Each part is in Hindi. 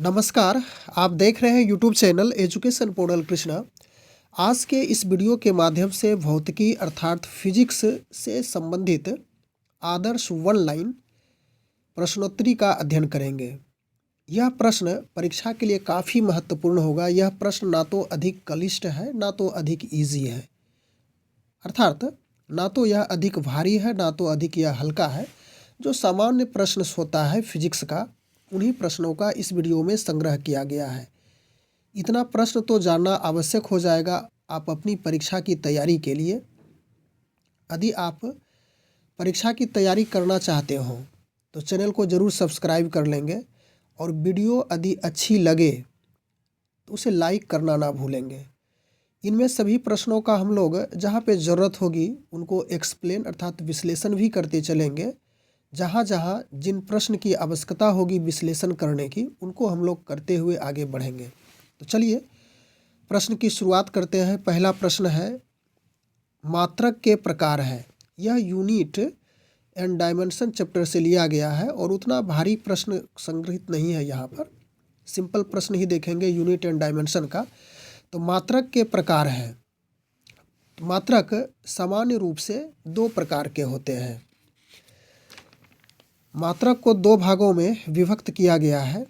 नमस्कार। आप देख रहे हैं YouTube channel education portal Krishna. आज के इस वीडियो के माध्यम से भौतिकी अर्थात फिजिक्स से संबंधित आदर्श वन लाइन प्रश्नोत्तरी का अध्ययन करेंगे। यह प्रश्न परीक्षा के लिए काफ़ी महत्वपूर्ण होगा। यह प्रश्न ना तो अधिक क्लिष्ट है ना तो अधिक इजी है, अर्थात ना तो यह अधिक भारी है ना तो अधिक यह हल्का है। जो सामान्य प्रश्न होता है फिजिक्स का, उन्हीं प्रश्नों का इस वीडियो में संग्रह किया गया है। इतना प्रश्न तो जानना आवश्यक हो जाएगा आप अपनी परीक्षा की तैयारी के लिए। यदि आप परीक्षा की तैयारी करना चाहते हो तो चैनल को ज़रूर सब्सक्राइब कर लेंगे, और वीडियो यदि अच्छी लगे तो उसे लाइक करना ना भूलेंगे। इनमें सभी प्रश्नों का हम लोग जहाँ पे ज़रूरत होगी उनको एक्सप्लेन अर्थात विश्लेषण भी करते चलेंगे। जहाँ जहाँ जिन प्रश्न की आवश्यकता होगी विश्लेषण करने की, उनको हम लोग करते हुए आगे बढ़ेंगे। तो चलिए प्रश्न की शुरुआत करते हैं। पहला प्रश्न है, मात्रक के प्रकार है। यह यूनिट एंड डायमेंशन चैप्टर से लिया गया है और उतना भारी प्रश्न संग्रहित नहीं है। यहाँ पर सिंपल प्रश्न ही देखेंगे यूनिट एंड डायमेंशन का। तो मात्रक के प्रकार है। मात्रक सामान्य रूप से दो प्रकार के होते हैं। मात्रक को दो भागों में विभक्त किया गया है।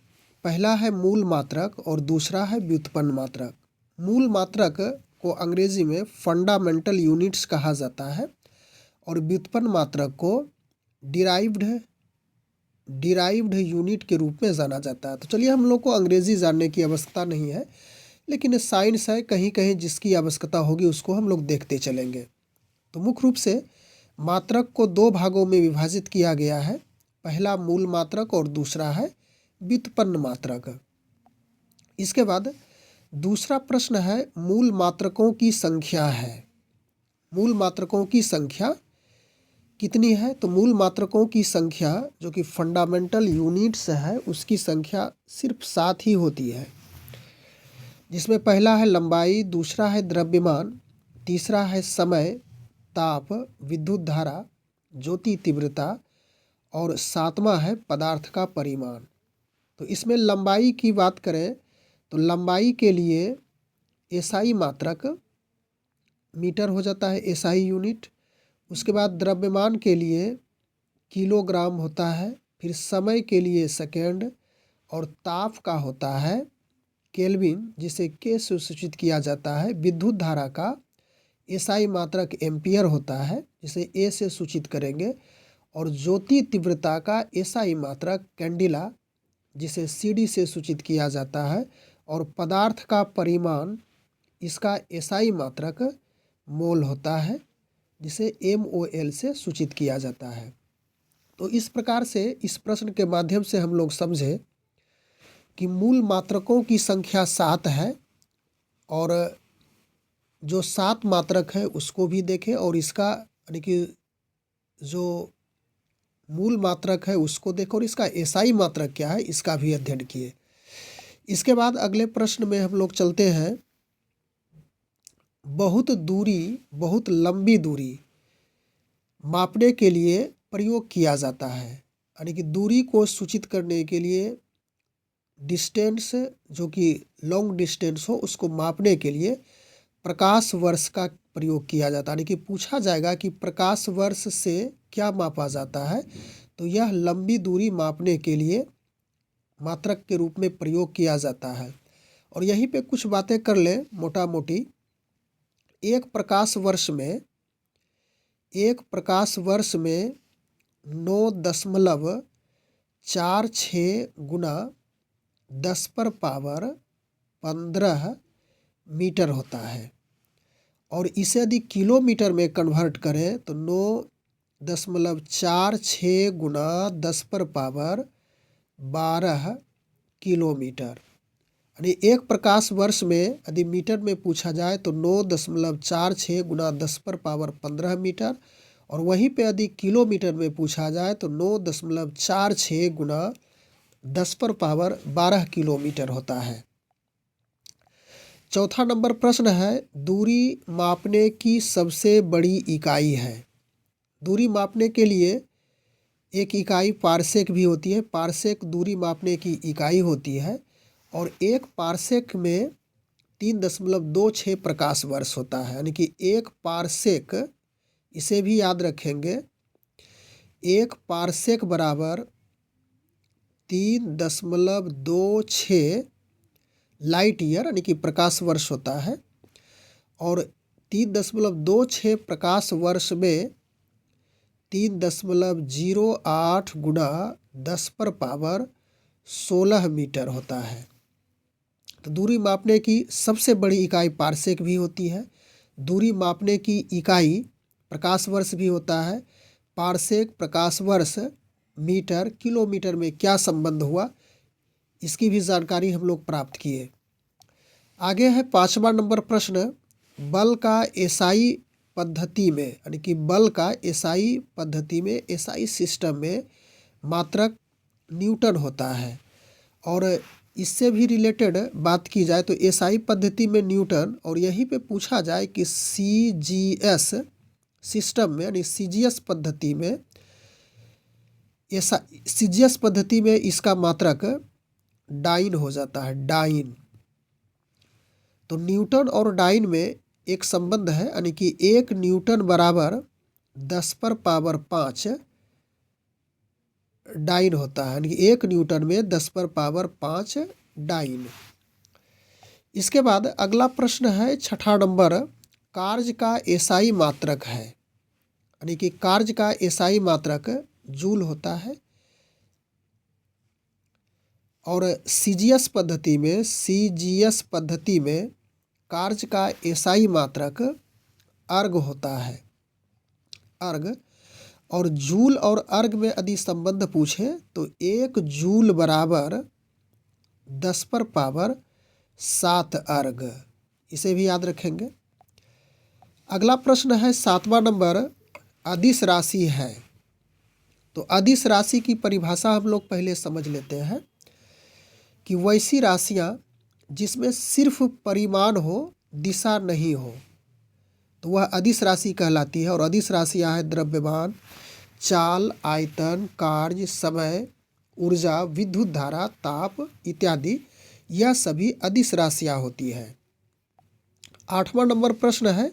पहला है मूल मात्रक और दूसरा है व्युत्पन्न मात्रक। मूल मात्रक को अंग्रेजी में फंडामेंटल यूनिट्स कहा जाता है और व्युत्पन्न मात्रक को डिराइव्ड यूनिट के रूप में जाना जाता है। तो चलिए, हम लोग को अंग्रेजी जानने की आवश्यकता नहीं है, लेकिन साइंस है, कहीं कहीं जिसकी आवश्यकता होगी उसको हम लोग देखते चलेंगे। तो मुख्य रूप से मात्रक को दो भागों में विभाजित किया गया है। पहला मूल मात्रक और दूसरा है व्युत्पन्न मात्रक। इसके बाद दूसरा प्रश्न है, मूल मात्रकों की संख्या है। मूल मात्रकों की संख्या कितनी है? तो मूल मात्रकों की संख्या जो कि फंडामेंटल यूनिट्स है उसकी संख्या सिर्फ 7 ही होती है, जिसमें पहला है लंबाई, दूसरा है द्रव्यमान, तीसरा है समय, ताप, विद्युत धारा, ज्योति तीव्रता और सातवां है पदार्थ का परिमाण। तो इसमें लंबाई की बात करें तो लंबाई के लिए एसआई मात्रक मीटर हो जाता है, एसआई यूनिट। उसके बाद द्रव्यमान के लिए किलोग्राम होता है, फिर समय के लिए सेकेंड, और ताप का होता है केल्विन, जिसे के से सूचित किया जाता है। विद्युत धारा का एसआई मात्रक एम्पियर होता है, जिसे ए से सूचित करेंगे। और ज्योति तीव्रता का एसआई मात्रक कैंडिला, जिसे सीडी से सूचित किया जाता है। और पदार्थ का परिमाण, इसका एसआई मात्रक मोल होता है, जिसे एमओएल से सूचित किया जाता है। तो इस प्रकार से इस प्रश्न के माध्यम से हम लोग समझे कि मूल मात्रकों की संख्या 7 है, और जो 7 मात्रक है उसको भी देखें, और इसका यानी कि जो मूल मात्रक है उसको देखो, और इसका एसआई मात्रक क्या है इसका भी अध्ययन किए। इसके बाद अगले प्रश्न में हम लोग चलते हैं। बहुत लंबी दूरी मापने के लिए प्रयोग किया जाता है, यानी कि दूरी को सूचित करने के लिए डिस्टेंस, जो कि लॉन्ग डिस्टेंस हो, उसको मापने के लिए प्रकाश वर्ष का प्रयोग किया जाता है। यानी कि पूछा जाएगा कि प्रकाश वर्ष से क्या मापा जाता है, तो यह लंबी दूरी मापने के लिए मात्रक के रूप में प्रयोग किया जाता है। और यहीं पे कुछ बातें कर लें मोटा मोटी। एक प्रकाश वर्ष में 9.46 गुना 10⁻15 मीटर होता है। और इसे यदि किलोमीटर में कन्वर्ट करें तो 9.46 गुना 10⁻12 किलोमीटर। यानी एक प्रकाश वर्ष में यदि मीटर में पूछा जाए तो 9.46 गुना 10⁻15 मीटर, और वहीं पे यदि किलोमीटर में पूछा जाए तो 9.46 गुना 10⁻12 किलोमीटर होता है। चौथा नंबर प्रश्न है, दूरी मापने की सबसे बड़ी इकाई है। दूरी मापने के लिए एक इकाई पारसेक भी होती है। पारसेक दूरी मापने की इकाई होती है। और एक पारसेक में 3.26 प्रकाश वर्ष होता है, यानी कि एक पारसेक, इसे भी याद रखेंगे, एक पारसेक बराबर 3.26 लाइट ईयर यानी कि प्रकाश वर्ष होता है। और 3.26 प्रकाश वर्ष में 3.08 गुना 10⁻16 मीटर होता है। तो दूरी मापने की सबसे बड़ी इकाई पारसेक भी होती है। दूरी मापने की इकाई प्रकाश वर्ष भी होता है। पारसेक, प्रकाश वर्ष, मीटर, किलोमीटर में क्या संबंध हुआ, इसकी भी जानकारी हम लोग प्राप्त किए। आगे है 5वां नंबर प्रश्न, बल का एसआई पद्धति में, यानी कि बल का एसआई पद्धति में, एसआई सिस्टम में मात्रक न्यूटन होता है। और इससे भी रिलेटेड बात की जाए तो एसआई पद्धति में न्यूटन, और यहीं पे पूछा जाए कि सीजीएस सिस्टम में, यानी सीजीएस पद्धति में, सीजीएस पद्धति में इसका मात्रक डाइन हो जाता है, डाइन। तो न्यूटन और डाइन में एक संबंध है, यानी कि 1 न्यूटन बराबर 10⁻5 डाइन होता है, यानी कि 1 न्यूटन में 10⁻5 डाइन। इसके बाद अगला प्रश्न है 6ठा नंबर, कार्य का एसआई मात्रक है, यानी कि कार्य का एसआई मात्रक जूल होता है। और सीजीएस पद्धति में, सीजीएस पद्धति में कार्य का एसआई मात्रक अर्ग होता है, अर्ग। और जूल और अर्ग में यदि संबंध पूछे तो 1 जूल बराबर 10⁻7 अर्ग, इसे भी याद रखेंगे। अगला प्रश्न है 7वां नंबर, अदिश राशि है। तो अदिश राशि की परिभाषा हम लोग पहले समझ लेते हैं कि वैसी राशियाँ जिसमें सिर्फ परिमाण हो, दिशा नहीं हो, तो वह अदिश राशि कहलाती है। और अदिश राशियाँ है द्रव्यमान, चाल, आयतन, कार्य, समय, ऊर्जा, विद्युत धारा, ताप इत्यादि, यह सभी अदिश राशियाँ होती है। 8वां नंबर प्रश्न है,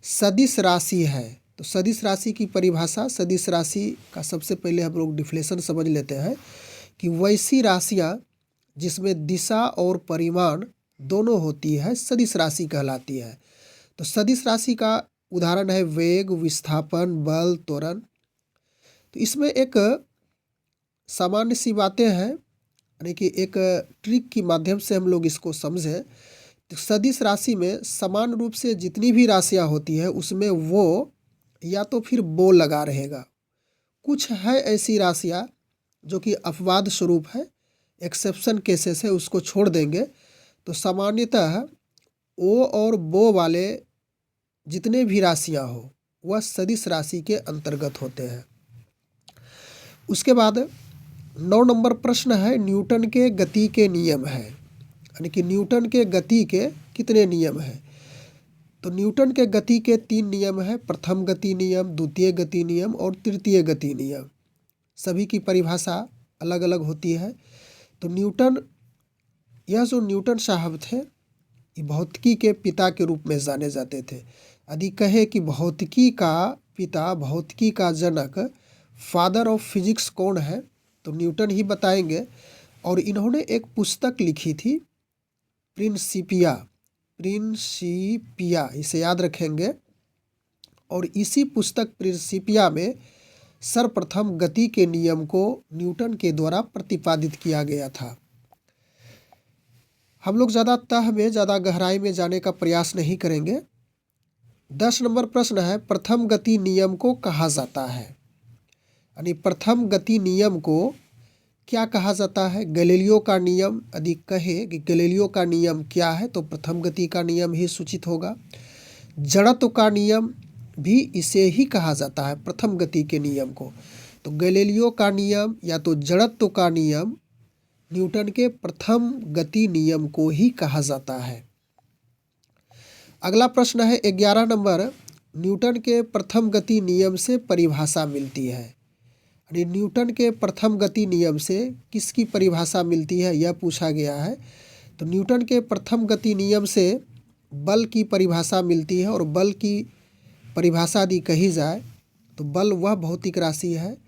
सदिश राशि है। तो सदिश राशि की परिभाषा, सदिश राशि का सबसे पहले हम लोग डिफिनेशन समझ लेते हैं कि वैसी राशियाँ जिसमें दिशा और परिमाण दोनों होती है, सदिश राशि कहलाती है। तो सदिश राशि का उदाहरण है वेग, विस्थापन, बल, त्वरण। तो इसमें एक सामान्य सी बातें हैं, यानी कि एक ट्रिक की माध्यम से हम लोग इसको समझें। तो सदिश राशि में समान रूप से जितनी भी राशियाँ होती है उसमें वो या तो फिर बो लगा रहेगा। कुछ है ऐसी राशियाँ जो कि अपवाद स्वरूप है, एक्सेप्शन केसेस है, उसको छोड़ देंगे। तो सामान्यतः ओ और बो वाले जितने भी राशियाँ हो वह सदिश राशि के अंतर्गत होते हैं। उसके बाद 9 नंबर प्रश्न है, न्यूटन के गति के नियम है, यानी कि न्यूटन के गति के कितने नियम हैं। तो न्यूटन के गति के 3 नियम हैं, प्रथम गति नियम, द्वितीय गति नियम और तृतीय गति नियम। सभी की परिभाषा अलग अलग होती है। तो न्यूटन, यह जो न्यूटन साहब थे, ये भौतिकी के पिता के रूप में जाने जाते थे। यदि कहे कि भौतिकी का पिता, भौतिकी का जनक, फादर ऑफ फिजिक्स कौन है, तो न्यूटन ही बताएंगे। और इन्होंने एक पुस्तक लिखी थी, प्रिंसिपिया, प्रिंसिपिया, इसे याद रखेंगे। और इसी पुस्तक प्रिंसिपिया में सर्वप्रथम गति के नियम को न्यूटन के द्वारा प्रतिपादित किया गया था। हम लोग ज़्यादा तह में, ज़्यादा गहराई में जाने का प्रयास नहीं करेंगे। 10 नंबर प्रश्न है, प्रथम गति नियम को कहा जाता है, यानी प्रथम गति नियम को क्या कहा जाता है। गैलीलियो का नियम, यदि कहे कि गैलीलियो का नियम क्या है, तो प्रथम गति का नियम ही सूचित होगा। जड़त्व का नियम भी इसे ही कहा जाता है, प्रथम गति के नियम को। तो गैलीलियो का नियम या तो जड़त्व का नियम न्यूटन के प्रथम गति नियम को ही कहा जाता है। अगला प्रश्न है 11 नंबर, न्यूटन के प्रथम गति नियम से परिभाषा मिलती है, यानी न्यूटन के प्रथम गति नियम से किसकी परिभाषा मिलती है, यह पूछा गया है। तो न्यूटन के प्रथम गति नियम से बल की परिभाषा मिलती है, और बल की परिभाषा यदि कही जाए तो बल वह भौतिक राशि है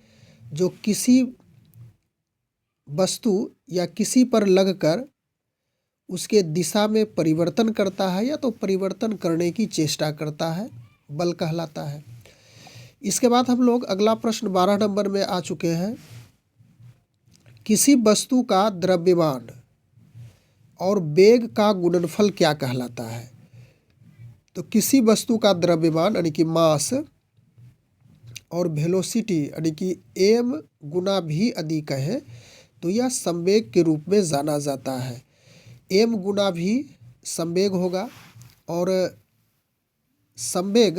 जो किसी वस्तु या किसी पर लगकर उसके दिशा में परिवर्तन करता है या तो परिवर्तन करने की चेष्टा करता है, बल कहलाता है। इसके बाद हम लोग अगला प्रश्न 12 नंबर में आ चुके हैं। किसी वस्तु का द्रव्यमान और वेग का गुणनफल क्या कहलाता है। तो किसी वस्तु का द्रव्यमान यानी कि मास और वेलोसिटी यानी कि एम गुना भी यदि कहें तो यह संवेग के रूप में जाना जाता है। एम गुना भी संवेग होगा, और संवेग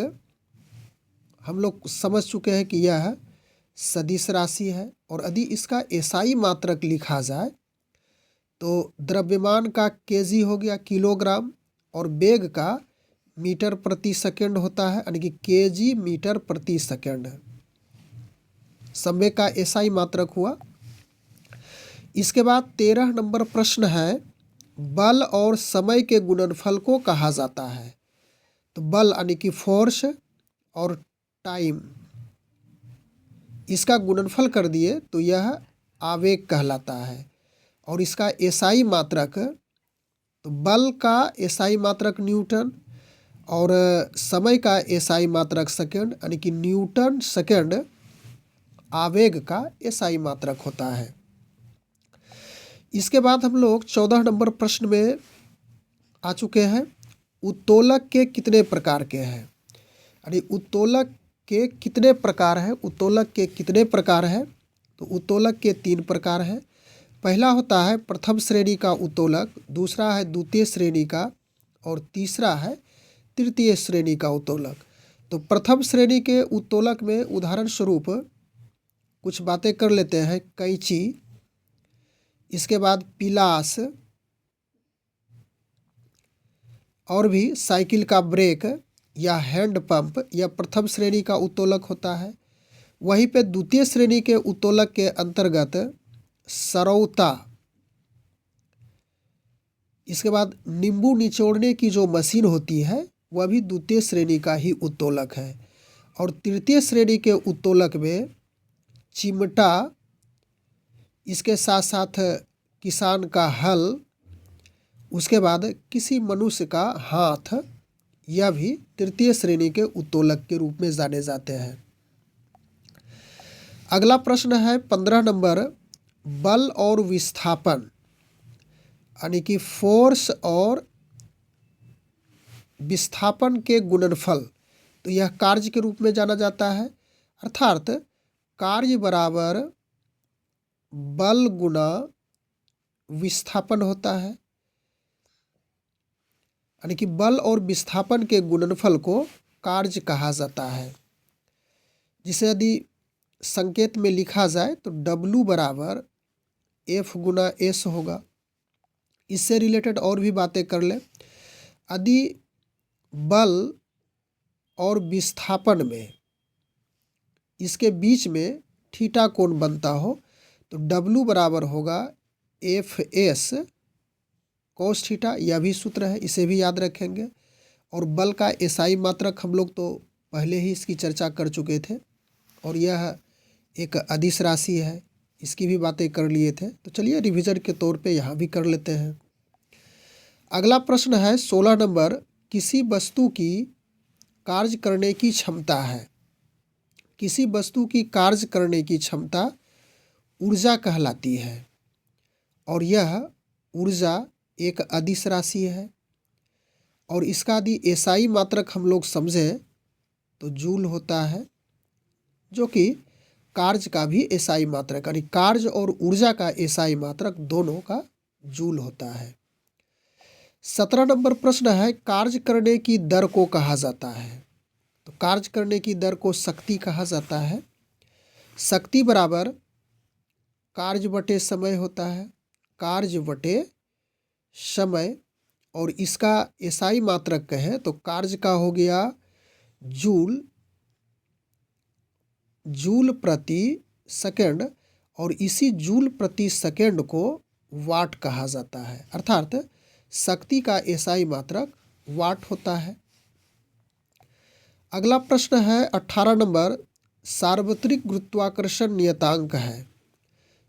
हम लोग समझ चुके हैं कि यह सदिश राशि है। और यदि इसका एसआई मात्रक लिखा जाए तो द्रव्यमान का केजी हो गया किलोग्राम, और वेग का मीटर प्रति सेकंड होता है यानी कि केजी मीटर प्रति सेकंड। संवेग का एसआई मात्रक हुआ। इसके बाद 13 नंबर प्रश्न है, बल और समय के गुणनफल को कहा जाता है। तो बल यानी कि फोर्स और टाइम, इसका गुणनफल कर दिए तो यह आवेग कहलाता है। और इसका एसआई मात्रक, तो बल का एसआई मात्रक न्यूटन और समय का एसआई मात्रक सेकंड यानी कि न्यूटन सेकंड आवेग का एसआई मात्रक होता है। इसके बाद हम लोग 14 नंबर प्रश्न में आ चुके हैं। उत्तोलक के कितने प्रकार के हैं, यानी उत्तोलक के कितने प्रकार हैं। उत्तोलक के कितने प्रकार हैं, तो उत्तोलक के 3 प्रकार हैं। पहला होता है प्रथम श्रेणी का उत्तोलक, दूसरा है द्वितीय श्रेणी का, और तीसरा है तृतीय श्रेणी का उत्तोलक। तो प्रथम श्रेणी के उत्तोलक में उदाहरण स्वरूप कुछ बातें कर लेते हैं। कैंची, इसके बाद पिलास, और भी साइकिल का ब्रेक या हैंड पंप, यह प्रथम श्रेणी का उत्तोलक होता है। वहीं पे द्वितीय श्रेणी के उत्तोलक के अंतर्गत सरौता, इसके बाद नींबू निचोड़ने की जो मशीन होती है वह भी द्वितीय श्रेणी का ही उत्तोलक है। और तृतीय श्रेणी के उत्तोलक में चिमटा, इसके साथ साथ किसान का हल, उसके बाद किसी मनुष्य का हाथ, यह भी तृतीय श्रेणी के उत्तोलक के रूप में जाने जाते हैं। अगला प्रश्न है 15 नंबर, बल और विस्थापन यानी कि फोर्स और विस्थापन के गुणनफल, तो यह कार्य के रूप में जाना जाता है। अर्थात कार्य बराबर बल गुना विस्थापन होता है, यानी कि बल और विस्थापन के गुणनफल को कार्य कहा जाता है। जिसे यदि संकेत में लिखा जाए तो W बराबर F गुना S होगा। इससे रिलेटेड और भी बातें कर ले। यदि बल और विस्थापन में इसके बीच में थीटा कोण बनता हो तो W बराबर होगा FS कोस थीटा, यह भी सूत्र है, इसे भी याद रखेंगे। और बल का एसआई मात्रक हम लोग तो पहले ही इसकी चर्चा कर चुके थे, और यह एक अदिश राशि है, इसकी भी बातें कर लिए थे। तो चलिए रिवीजन के तौर पे यहाँ भी कर लेते हैं। अगला प्रश्न है 16 नंबर, किसी वस्तु की कार्य करने की क्षमता है। किसी वस्तु की कार्य करने की क्षमता ऊर्जा कहलाती है, और यह ऊर्जा एक अदिश राशि है। और इसका यदि एसआई मात्रक हम लोग समझें तो जूल होता है, जो कि कार्य का भी एसआई मात्रक, यानी कार्य और ऊर्जा का एसआई मात्रक दोनों का जूल होता है। 17 नंबर प्रश्न है, कार्य करने की दर को कहा जाता है। तो कार्य करने की दर को शक्ति कहा जाता है। शक्ति बराबर कार्य बटे समय होता है, कार्य बटे समय। और इसका एसआई मात्रक कहें तो कार्य का हो गया जूल, जूल प्रति सेकेंड और इसी जूल प्रति सेकेंड को वाट कहा जाता है। अर्थात शक्ति का एसआई मात्रक वाट होता है। अगला प्रश्न है 18 नंबर, सार्वत्रिक गुरुत्वाकर्षण नियतांक है।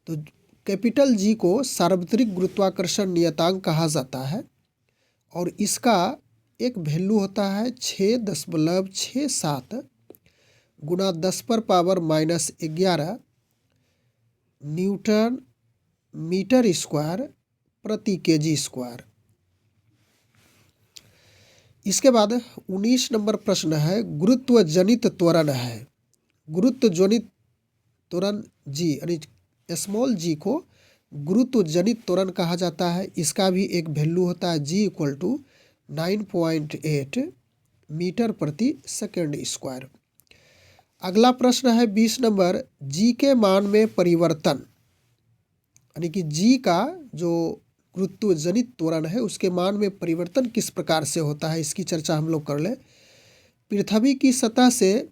तो कैपिटल जी को सार्वत्रिक गुरुत्वाकर्षण नियतांक कहा जाता है और इसका एक वैल्यू होता है 6.67 गुना 10⁻⁻11 न्यूटन मीटर स्क्वायर प्रति केजी स्क्वायर। इसके बाद 19 नंबर प्रश्न है, गुरुत्व जनित त्वरण है। गुरुत्व जनित त्वरण जी यानी स्मॉल जी को गुरुत्व जनित त्वरण कहा जाता है। इसका भी एक वैल्यू होता है जी इक्वल टू 9.8 मीटर प्रति सेकेंड स्क्वायर। अगला प्रश्न है 20 नंबर, जी के मान में परिवर्तन यानी कि जी का जो गुरुत्व जनित त्वरण है उसके मान में परिवर्तन किस प्रकार से होता है, इसकी चर्चा हम लोग कर लें। पृथ्वी की सतह से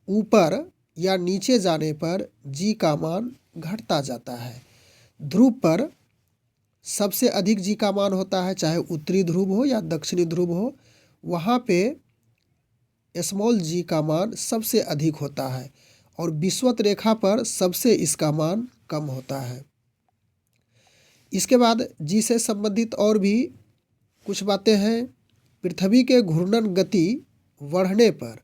ऊपर या नीचे जाने पर जी का मान घटता जाता है। ध्रुव पर सबसे अधिक जी का मान होता है, चाहे उत्तरी ध्रुव हो या दक्षिणी ध्रुव हो, वहाँ पे स्मॉल जी का मान सबसे अधिक होता है और विषुवत रेखा पर सबसे इसका मान कम होता है। इसके बाद जी से संबंधित और भी कुछ बातें हैं। पृथ्वी के घूर्णन गति बढ़ने पर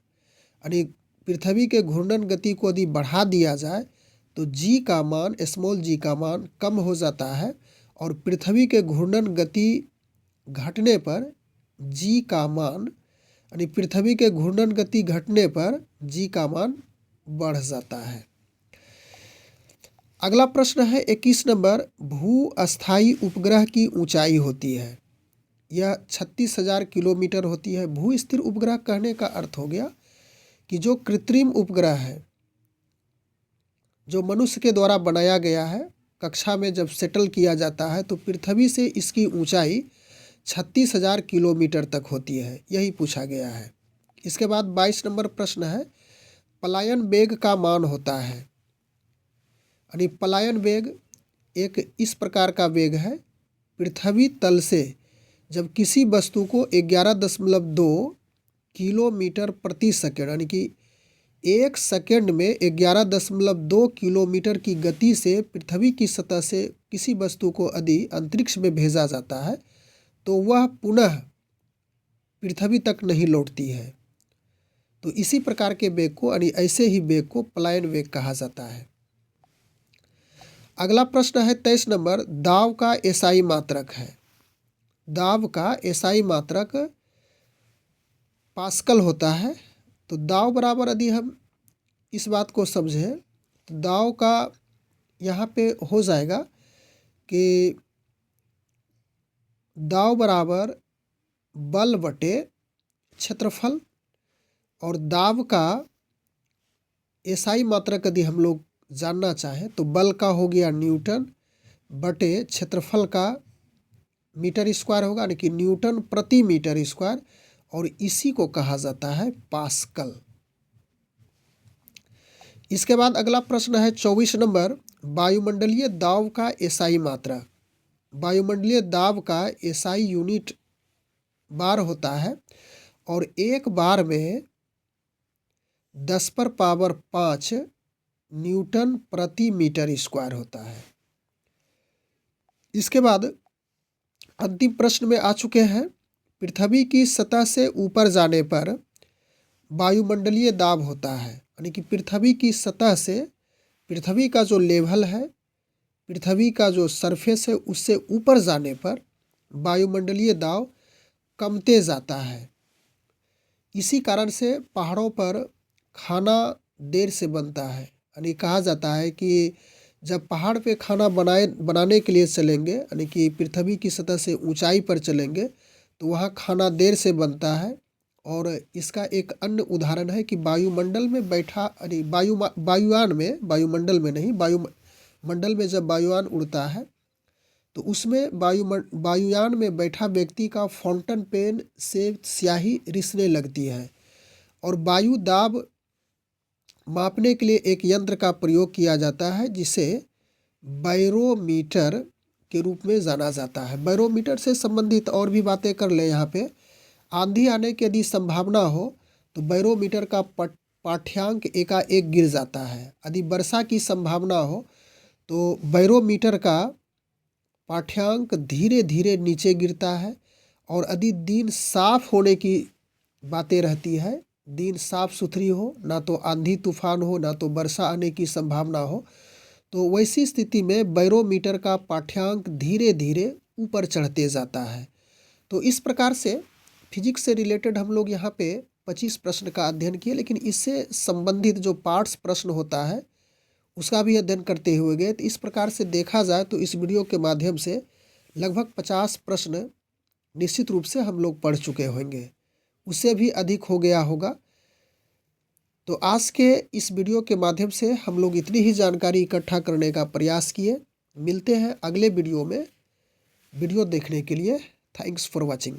यानी पृथ्वी के घूर्णन गति को यदि बढ़ा दिया जाए तो जी का मान स्मॉल जी का मान कम हो जाता है और पृथ्वी के घूर्णन गति घटने पर जी का मान यानी पृथ्वी के घूर्णन गति घटने पर जी का मान बढ़ जाता है। अगला प्रश्न है 21 नंबर, भू अस्थायी उपग्रह की ऊंचाई होती है, यह 36,000 किलोमीटर होती है। भू स्थिर उपग्रह कहने का अर्थ हो गया कि जो कृत्रिम उपग्रह है, जो मनुष्य के द्वारा बनाया गया है, कक्षा में जब सेटल किया जाता है तो पृथ्वी से इसकी ऊंचाई 36,000 किलोमीटर तक होती है, यही पूछा गया है। इसके बाद 22 नंबर प्रश्न है, पलायन वेग का मान होता है यानी पलायन वेग एक इस प्रकार का वेग है, पृथ्वी तल से जब किसी वस्तु को 11.2 किलोमीटर प्रति सेकेंड यानी कि एक सेकेंड में 11.2 किलोमीटर की गति से पृथ्वी की सतह से किसी वस्तु को यदि अंतरिक्ष में भेजा जाता है तो वह पुनः पृथ्वी तक नहीं लौटती है। तो इसी प्रकार के वेग को यानी ऐसे ही वेग को पलायन वेग कहा जाता है। अगला प्रश्न है 23 नंबर, दाब का एसआई मात्रक है। दाब का एसआई मात्रक पास्कल होता है। तो दाब बराबर यदि हम इस बात को समझें तो दाब का यहाँ पे हो जाएगा कि दाब बराबर बल बटे क्षेत्रफल और दाब का एसआई मात्रक यदि हम लोग जानना चाहें तो बल का हो गया न्यूटन बटे क्षेत्रफल का मीटर स्क्वायर होगा यानी कि न्यूटन प्रति मीटर स्क्वायर और इसी को कहा जाता है पास्कल। इसके बाद अगला प्रश्न है 24 नंबर, वायुमंडलीय दाब का एसआई मात्रा। वायुमंडलीय दाब का एसआई यूनिट बार होता है और एक बार में 10⁻5 न्यूटन प्रति मीटर स्क्वायर होता है। इसके बाद अंतिम प्रश्न में आ चुके हैं, पृथ्वी की सतह से ऊपर जाने पर वायुमंडलीय दाब होता है यानी कि पृथ्वी की सतह से पृथ्वी का जो लेवल है, पृथ्वी का जो सरफेस है उससे ऊपर जाने पर वायुमंडलीय दाब कमते जाता है। इसी कारण से पहाड़ों पर खाना देर से बनता है यानी कहा जाता है कि जब पहाड़ पे खाना बनाने के लिए चलेंगे यानी कि पृथ्वी की सतह से ऊंचाई पर चलेंगे तो वहाँ खाना देर से बनता है। और इसका एक अन्य उदाहरण है कि वायुमंडल में बैठा यानी वायुयान में, वायुमंडल में नहीं, वायुमंडल में जब वायुयान उड़ता है तो उसमें वायुयान में बैठा व्यक्ति का फाउंटेन पेन से स्याही रिसने लगती है और वायु दाब मापने के लिए एक यंत्र का प्रयोग किया जाता है जिसे बैरोमीटर के रूप में जाना जाता है। बैरोमीटर से संबंधित और भी बातें कर लें यहाँ पे। आंधी आने की यदि संभावना हो तो बैरोमीटर का पाठ्यांक एकाएक गिर जाता है। यदि वर्षा की संभावना हो तो बैरोमीटर का पाठ्यांक धीरे धीरे नीचे गिरता है। और यदि दिन साफ होने की बातें रहती है, दिन साफ सुथरी हो, ना तो आंधी तूफान हो, ना तो वर्षा आने की संभावना हो, तो वैसी स्थिति में बैरोमीटर का पाठ्यांक धीरे धीरे ऊपर चढ़ते जाता है। तो इस प्रकार से फिजिक्स से रिलेटेड हम लोग यहाँ पे 25 प्रश्न का अध्ययन किए, लेकिन इससे संबंधित जो पार्ट्स प्रश्न होता है उसका भी अध्ययन करते हुए गए। तो इस प्रकार से देखा जाए तो इस वीडियो के माध्यम से लगभग 50 प्रश्न निश्चित रूप से हम लोग पढ़ चुके होंगे, उससे भी अधिक हो गया होगा। तो आज के इस वीडियो के माध्यम से हम लोग इतनी ही जानकारी इकट्ठा करने का प्रयास किए। मिलते हैं अगले वीडियो में। वीडियो देखने के लिए थैंक्स फॉर वॉचिंग।